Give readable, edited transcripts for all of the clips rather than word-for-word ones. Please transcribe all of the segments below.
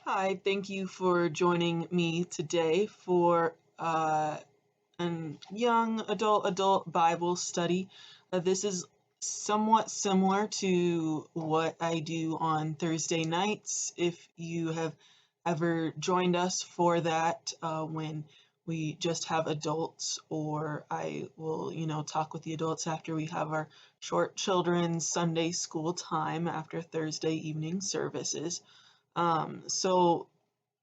Hi, thank you for joining me today for an young adult Bible study. This is somewhat similar to what I do on Thursday nights. If you have ever joined us for that, when we just have adults, or I will, talk with the adults after we have our short children's Sunday school time after Thursday evening services. So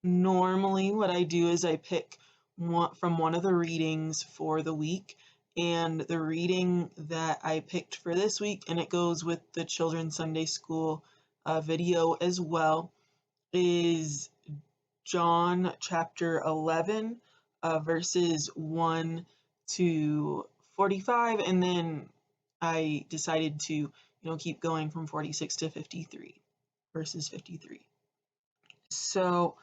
normally what I do is I pick one of the readings for the week, and the reading that I picked for this week, and it goes with the children's Sunday school video as well, is John chapter 11, verses 1 to 45, and then I decided to, keep going from 46 to 53, verses 53. So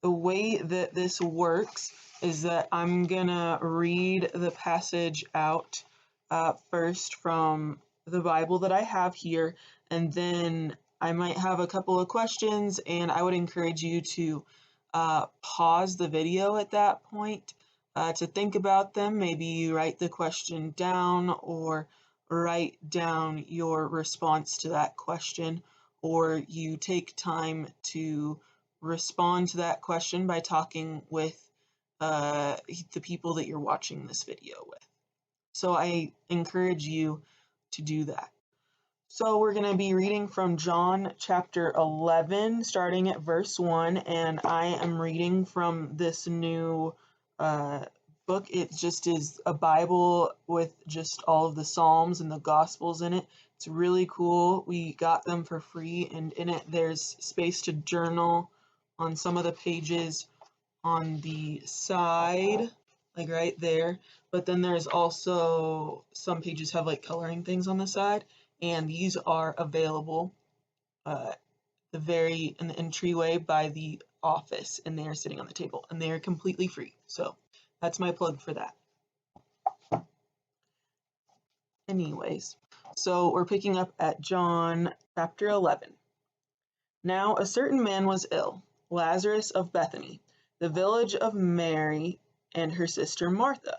the way that this works is that I'm gonna read the passage out first from the Bible that I have here, and then I might have a couple of questions, and I would encourage you to pause the video at that point to think about them. Maybe you write the question down, or write down your response to that question, or you take time to respond to that question by talking with the people that you're watching this video with. So I encourage you to do that. So we're going to be reading from John chapter 11, starting at verse 1, and I am reading from this new book. It just is a Bible with just all of the Psalms and the Gospels in it. It's really cool. We got them for free, and in it there's space to journal on some of the pages on the side, like right there. But then there's also some pages have like coloring things on the side, and these are available in the entryway by the office, and they are sitting on the table, and they are completely free. So that's my plug for that. Anyways, so we're picking up at John chapter 11. Now a certain man was ill, Lazarus of Bethany, the village of Mary and her sister Martha.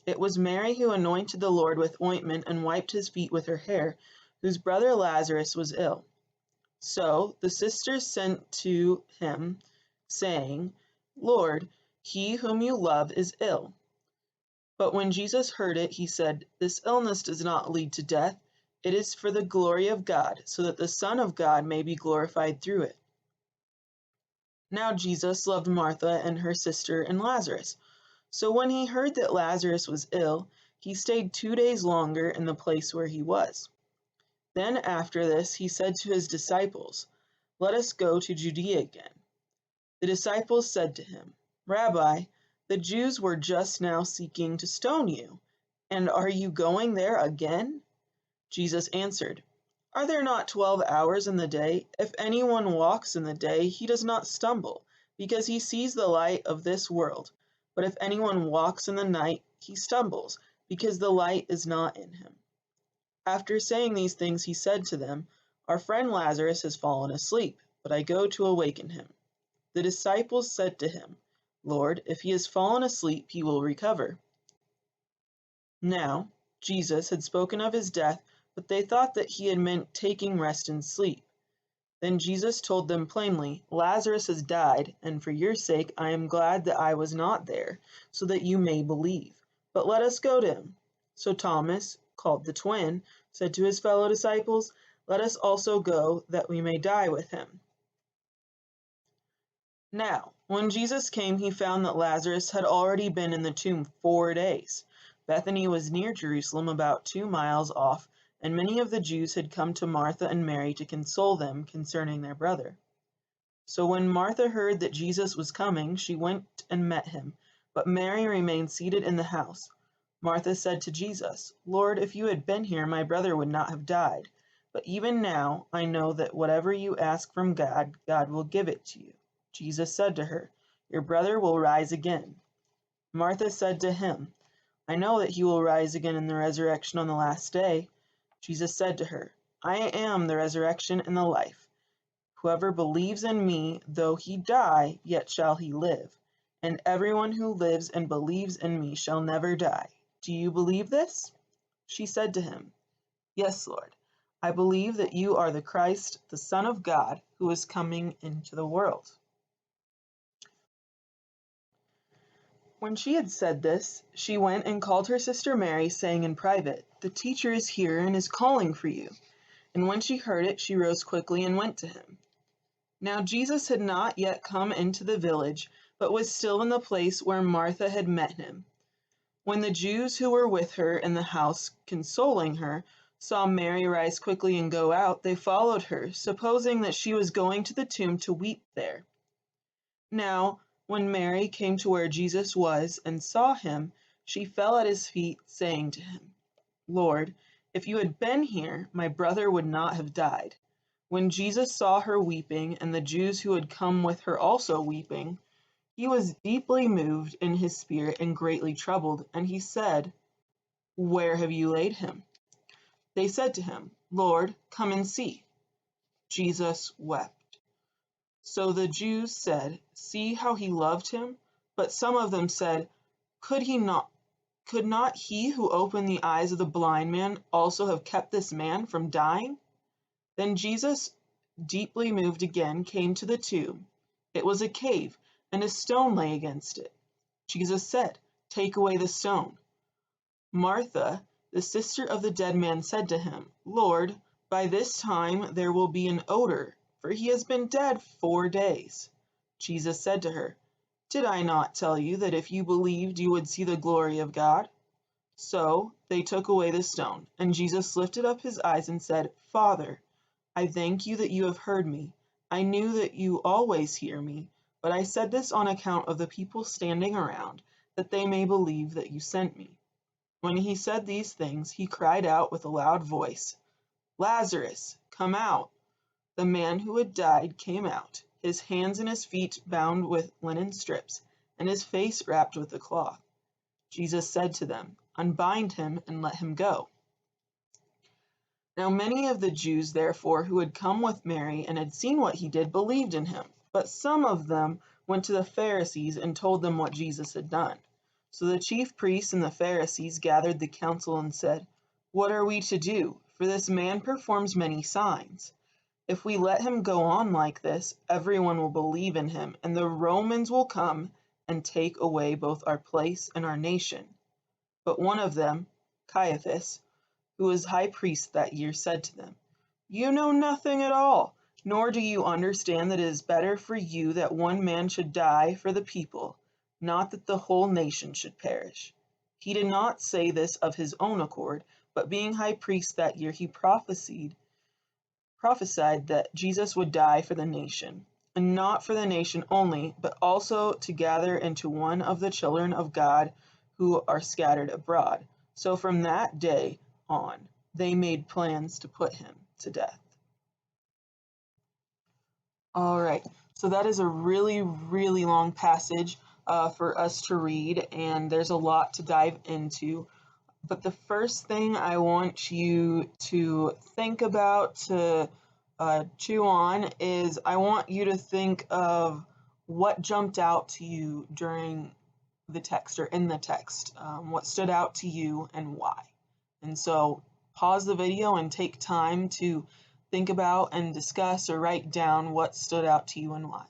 It was Mary who anointed the Lord with ointment and wiped his feet with her hair, whose brother Lazarus was ill. So the sisters sent to him, saying, Lord, he whom you love is ill. But when Jesus heard it, he said, This illness does not lead to death. It is for the glory of God, so that the Son of God may be glorified through it. Now Jesus loved Martha and her sister and Lazarus. So when he heard that Lazarus was ill, he stayed 2 days longer in the place where he was. Then after this, he said to his disciples, Let us go to Judea again. The disciples said to him, Rabbi, the Jews were just now seeking to stone you, and are you going there again? Jesus answered, Are there not 12 hours in the day? If anyone walks in the day, he does not stumble, because he sees the light of this world. But if anyone walks in the night, he stumbles, because the light is not in him. After saying these things, he said to them, Our friend Lazarus has fallen asleep, but I go to awaken him. The disciples said to him, Lord, if he has fallen asleep, he will recover. Now, Jesus had spoken of his death, but they thought that he had meant taking rest and sleep. Then Jesus told them plainly, Lazarus has died, and for your sake I am glad that I was not there, so that you may believe. But let us go to him. So Thomas, called the twin, said to his fellow disciples, Let us also go, that we may die with him. Now, when Jesus came, he found that Lazarus had already been in the tomb 4 days. Bethany was near Jerusalem, about 2 miles off, and many of the Jews had come to Martha and Mary to console them concerning their brother. So when Martha heard that Jesus was coming, she went and met him, but Mary remained seated in the house. Martha said to Jesus, Lord, if you had been here, my brother would not have died. But even now I know that whatever you ask from God, God will give it to you. Jesus said to her, Your brother will rise again. Martha said to him, I know that he will rise again in the resurrection on the last day. Jesus said to her, I am the resurrection and the life. Whoever believes in me, though he die, yet shall he live. And everyone who lives and believes in me shall never die. Do you believe this?" She said to him, "Yes, Lord. I believe that you are the Christ, the Son of God, who is coming into the world." When she had said this, she went and called her sister Mary, saying in private, "The teacher is here and is calling for you." And when she heard it, she rose quickly and went to him. Now Jesus had not yet come into the village, but was still in the place where Martha had met him. When the Jews who were with her in the house, consoling her, saw Mary rise quickly and go out, they followed her, supposing that she was going to the tomb to weep there. Now, when Mary came to where Jesus was and saw him, she fell at his feet, saying to him, "Lord, if you had been here, my brother would not have died." When Jesus saw her weeping, and the Jews who had come with her also weeping, he was deeply moved in his spirit and greatly troubled, and he said, "Where have you laid him?" They said to him, "Lord, come and see." Jesus wept. So the Jews said, "See how he loved him?" But some of them said, Could not he who opened the eyes of the blind man also have kept this man from dying?" Then Jesus, deeply moved again, came to the tomb. It was a cave, and a stone lay against it. Jesus said, "Take away the stone." Martha, the sister of the dead man, said to him, "Lord, by this time there will be an odor, for he has been dead 4 days." Jesus said to her, "Did I not tell you that if you believed you would see the glory of God?" So they took away the stone, and Jesus lifted up his eyes and said, "Father, I thank you that you have heard me. I knew that you always hear me, but I said this on account of the people standing around, that they may believe that you sent me." When he said these things, he cried out with a loud voice, "Lazarus, come out!" The man who had died came out, his hands and his feet bound with linen strips, and his face wrapped with a cloth. Jesus said to them, "Unbind him and let him go." Now many of the Jews, therefore, who had come with Mary and had seen what he did, believed in him. But some of them went to the Pharisees and told them what Jesus had done. So the chief priests and the Pharisees gathered the council and said, "What are we to do? For this man performs many signs. If we let him go on like this, everyone will believe in him, and the Romans will come and take away both our place and our nation." But one of them, Caiaphas, who was high priest that year, said to them, "You know nothing at all, nor do you understand that it is better for you that one man should die for the people, not that the whole nation should perish." He did not say this of his own accord, but being high priest that year, he prophesied that Jesus would die for the nation, and not for the nation only, but also to gather into one of the children of God who are scattered abroad. So from that day on, they made plans to put him to death. All right, so that is a really, really long passage for us to read, and there's a lot to dive into. But the first thing I want you to think about, to chew on, is I want you to think of what jumped out to you during the text or in the text, what stood out to you and why. And so pause the video and take time to think about and discuss or write down what stood out to you and why.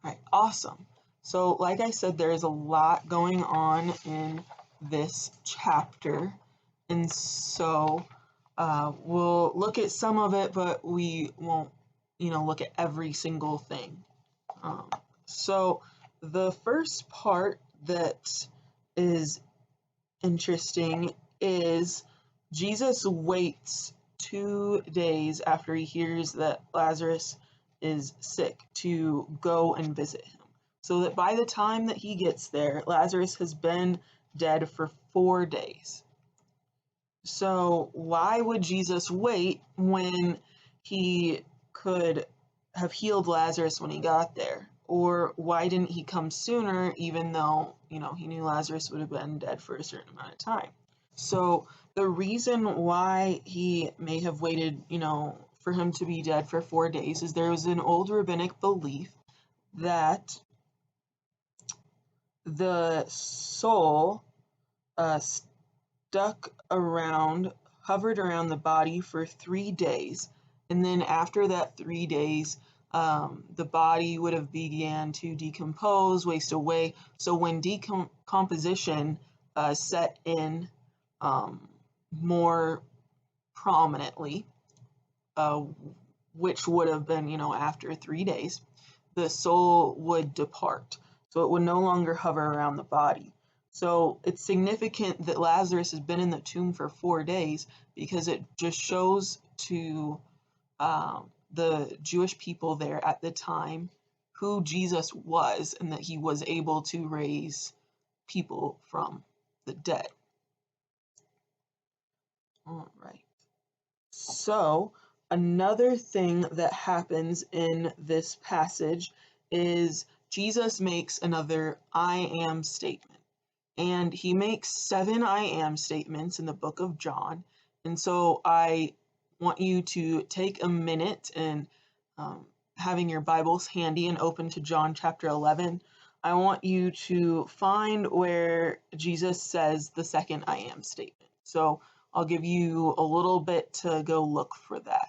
All right, awesome. So like I said, there is a lot going on in this chapter. And so we'll look at some of it, but we won't, look at every single thing. So the first part that is interesting is Jesus waits 2 days after he hears that Lazarus is sick to go and visit him, so that by the time that he gets there, Lazarus has been dead for 4 days. So why would Jesus wait when he could have healed Lazarus when he got there? Or why didn't he come sooner, even though, he knew Lazarus would have been dead for a certain amount of time? So The reason why he may have waited, for him to be dead for 4 days is there was an old rabbinic belief that the soul stuck around, hovered around the body for 3 days, and then after that 3 days, the body would have began to decompose, waste away. So when decomposition set in more prominently, uh, which would have been, after 3 days, the soul would depart. So it would no longer hover around the body. So it's significant that Lazarus has been in the tomb for 4 days because it just shows to the Jewish people there at the time who Jesus was and that he was able to raise people from the dead. All right. So another thing that happens in this passage is Jesus makes another I am statement. And he makes 7 I am statements in the book of John. And so I want you to take a minute and having your Bibles handy and open to John chapter 11. I want you to find where Jesus says the second I am statement. So I'll give you a little bit to go look for that.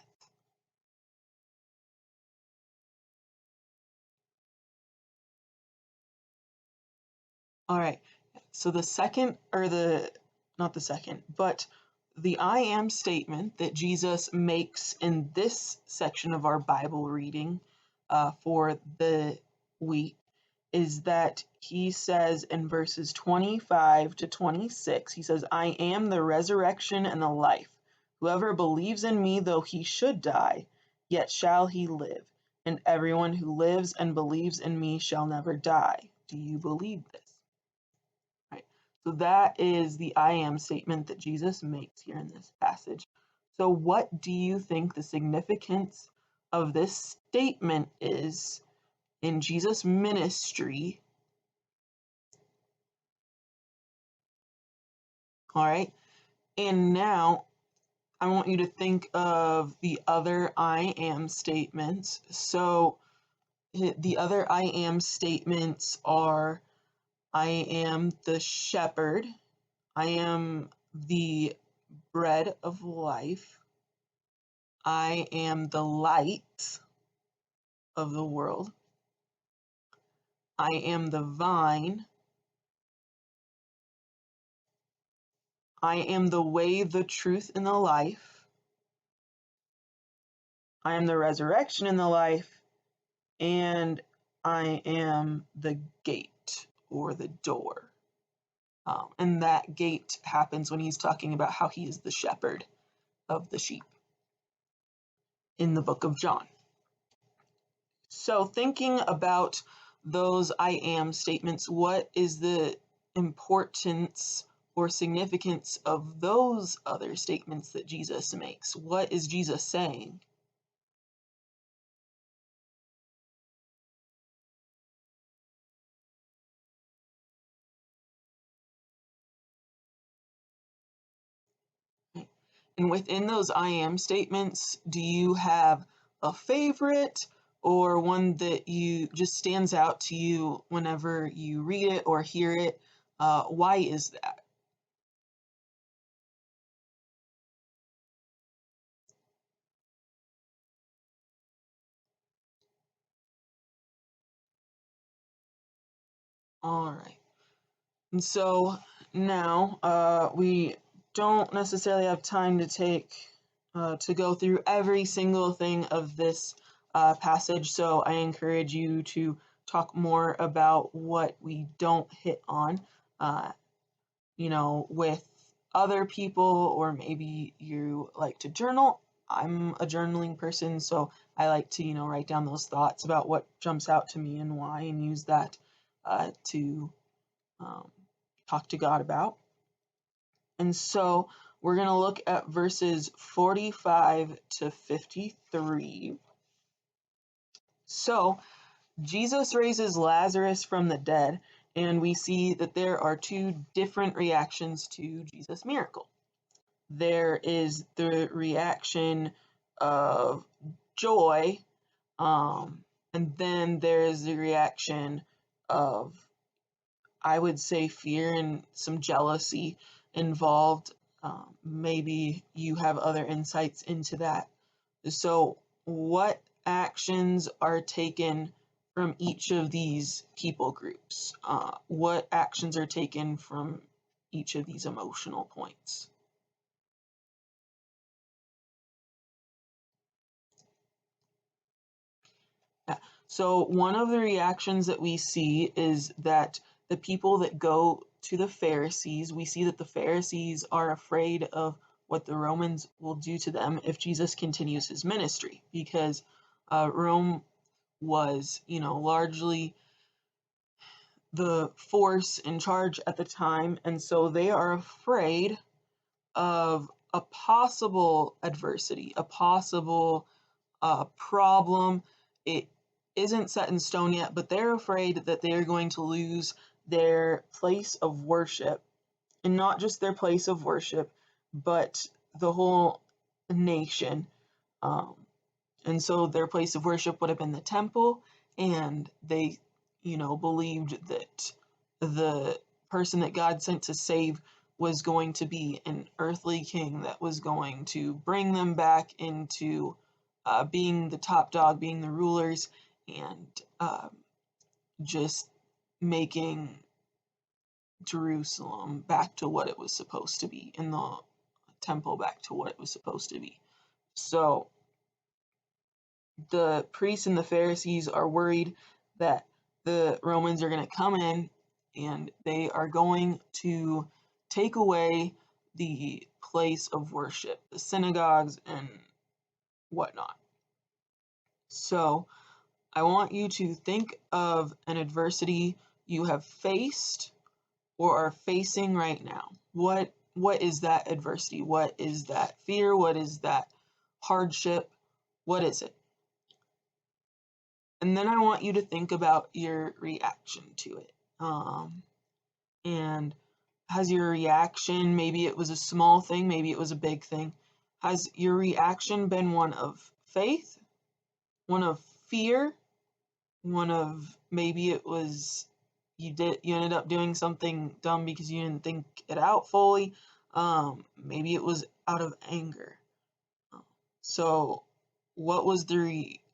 All right. So the second, or not the second, but the I am statement that Jesus makes in this section of our Bible reading for the week is that he says in verses 25 to 26, he says, I am the resurrection and the life. Whoever believes in me, though he should die, yet shall he live. And everyone who lives and believes in me shall never die. Do you believe this? Right. So that is the I am statement that Jesus makes here in this passage. So what do you think the significance of this statement is in Jesus' ministry? All right. And now I want you to think of the other I am statements. So the other I am statements are I am the shepherd, I am the bread of life, I am the light of the world, I am the vine, I am the way, the truth, and the life, I am the resurrection and the life, and I am the gate or the door. And that gate happens when he's talking about how he is the shepherd of the sheep in the book of John. So thinking about those I am statements, what is the importance or significance of those other statements that Jesus makes? What is Jesus saying? And within those I am statements, do you have a favorite or one that you just stands out to you whenever you read it or hear it? Why is that? All right. And so now we don't necessarily have time to to go through every single thing of this passage. So I encourage you to talk more about what we don't hit on, uh, with other people, or maybe you like to journal. I'm a journaling person, so I like to, write down those thoughts about what jumps out to me and why, and use that to um, talk to God about. And so we're going to look at verses 45 to 53. So Jesus raises Lazarus from the dead, and we see that there are two different reactions to Jesus' miracle. there is the reaction of joy, and then there is the reaction of, I would say, fear and some jealousy involved. Maybe you have other insights into that. So, what actions are taken from each of these people groups? What actions are taken from each of these emotional points? Yeah. So one of the reactions that we see is that the people that go to the Pharisees, we see that the Pharisees are afraid of what the Romans will do to them if Jesus continues his ministry, because Rome was, largely the force in charge at the time, and so they are afraid of a possible adversity, a possible problem. It isn't set in stone yet, but they're afraid that they are going to lose their place of worship, and not just their place of worship, but the whole nation. Um, and so their place of worship would have been the temple, and they, believed that the person that God sent to save was going to be an earthly king that was going to bring them back into being the top dog, being the rulers, and just making Jerusalem back to what it was supposed to be, and the temple back to what it was supposed to be. So the priests and the Pharisees are worried that the Romans are going to come in and they are going to take away the place of worship, the synagogues and whatnot. So I want you to think of an adversity you have faced or are facing right now. What is that adversity? What is that fear? What is that hardship? What is it? And then I want you to think about your reaction to it. And has your reaction, maybe it was a small thing, maybe it was a big thing, has your reaction been one of faith, one of fear, one of maybe it was you ended up doing something dumb because you didn't think it out fully. Maybe it was out of anger. So what was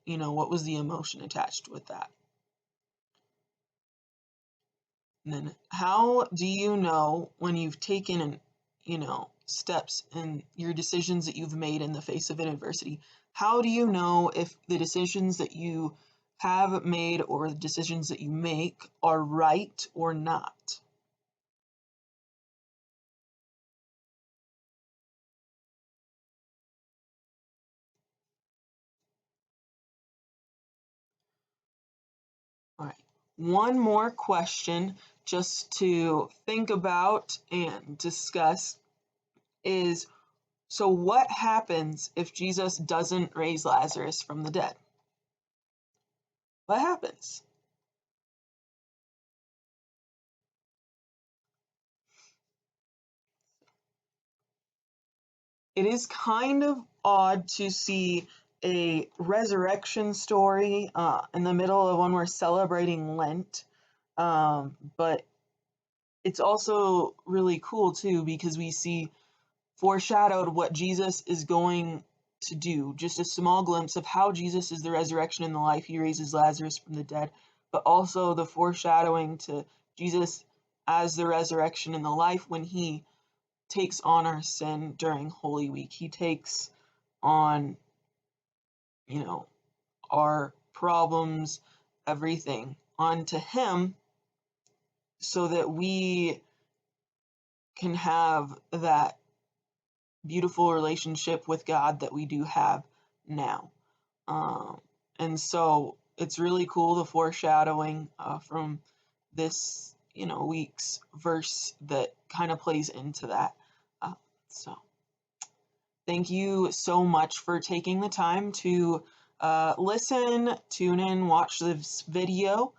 what was the emotion attached with that? And then how do you know when you've taken, steps in your decisions that you've made in the face of an adversity? How do you know if the decisions that you have made or the decisions that you make are right or not? All right. One more question just to think about and discuss is, so what happens if Jesus doesn't raise Lazarus from the dead? What happens? It is kind of odd to see a resurrection story in the middle of when we're celebrating Lent, but it's also really cool too because we see foreshadowed what Jesus is going to do, just a small glimpse of how Jesus is the resurrection and the life. He raises Lazarus from the dead, but also the foreshadowing to Jesus as the resurrection and the life when he takes on our sin during Holy Week. He takes on, you know, our problems, everything onto him so that we can have that beautiful relationship with God that we do have now. Um, and so it's really cool, the foreshadowing from this, week's verse that kind of plays into that. So thank you so much for taking the time to listen, tune in, watch this video.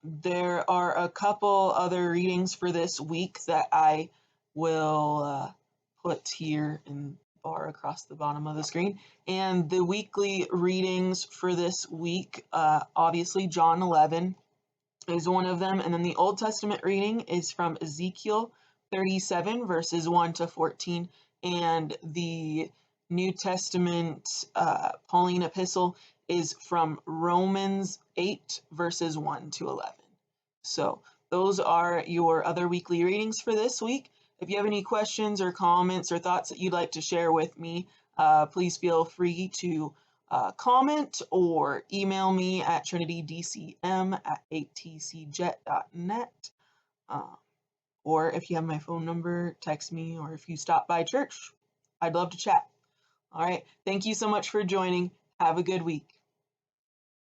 There are a couple other readings for this week that I will put here in bar across the bottom of the screen. And the weekly readings for this week, obviously John 11 is one of them. And then the Old Testament reading is from Ezekiel 37, verses 1 to 14. And the New Testament Pauline epistle is from Romans 8, verses 1 to 11. So those are your other weekly readings for this week. If you have any questions or comments or thoughts that you'd like to share with me, please feel free to comment or email me at trinitydcm@atcjet.net. Or if you have my phone number, text me, or if you stop by church, I'd love to chat. All right. Thank you so much for joining. Have a good week.